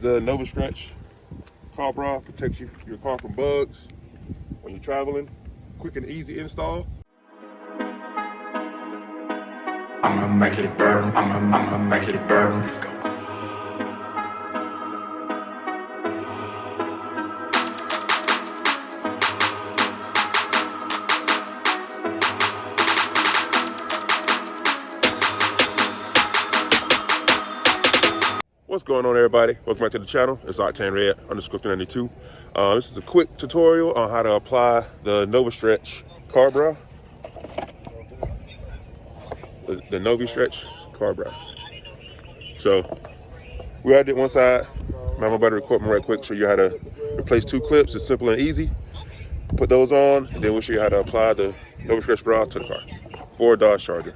The NoviStretch car bra protects your car from bugs when you're traveling. Quick and easy install. I'ma make it burn, I'ma make it burn. Let's go. What's going on, everybody? Welcome back to the channel. It's Octane_92. This is a quick tutorial on how to apply the NoviStretch car bra. The NoviStretch car bra. So we already did one side. I'm about to record them right quick, show you how to replace two clips. It's simple and easy. Put those on, and then we'll show you how to apply the NoviStretch bra to the car for a Dodge Charger.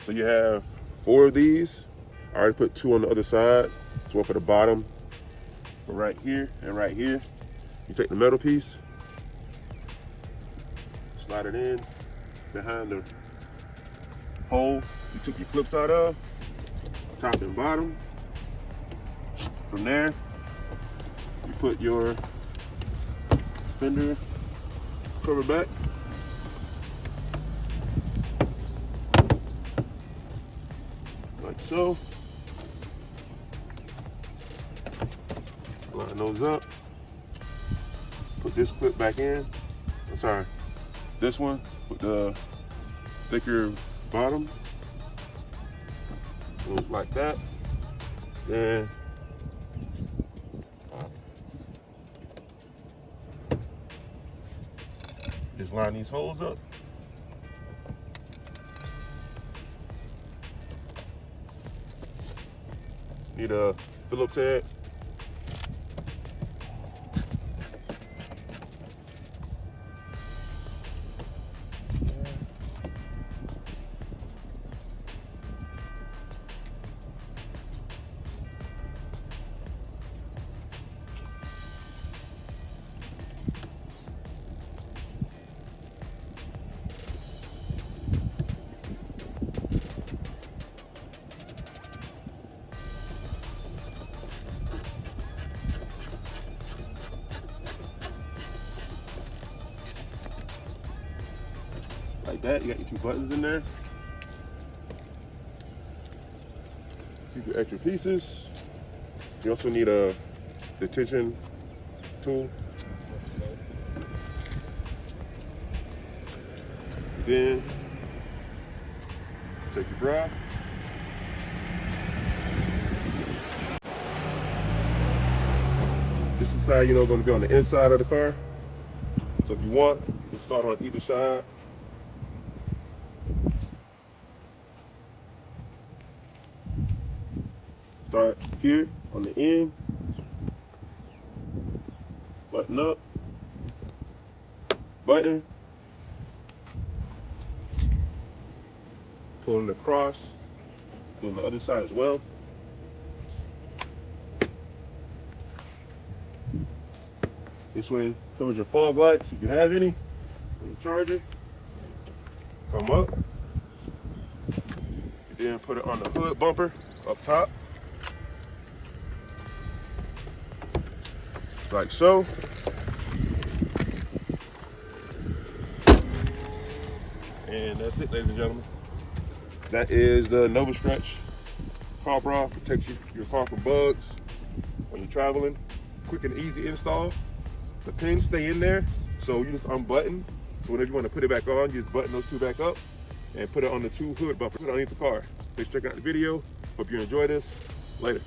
So you have 4 of these. I already put 2 on the other side. So one for the bottom, but right here and right here. You take the metal piece, slide it in behind the hole you took your clips out of, top and bottom. From there, you put your fender cover back. Like so. Line those up. Put this clip back in. I'm sorry, this one with the thicker bottom. Goes like that. Then just line these holes up. Need a Phillips head. Like that. You got your 2 buttons in there. Keep your extra pieces. You also need a detention tool. Then take your bra. This is how going to be on the inside of the car. So if you want, you can start on either side. Start here on the end, button up, button, pulling across, doing the other side as well. This way covers your fog lights if you have any. When you charge it, come up, and then put it on the hood bumper up top. Like so. And that's it, ladies and gentlemen. That is the NoviStretch car bra. Protects your car from bugs when when you're traveling. Quick and easy install. The pins stay in there, so you just unbutton. So whenever you want to put it back on, you just button those two back up and put it on the two hood bumpers underneath the car. Thanks for checking out the video. Hope you enjoy this. Later.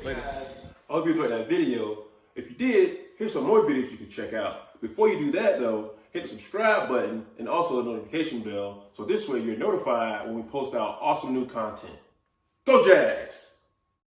Hey guys, I hope you enjoyed that video. If you did, here's some more videos you can check out. Before you do that though, hit the subscribe button and also the notification bell, so this way you're notified when we post out awesome new content. Go Jags!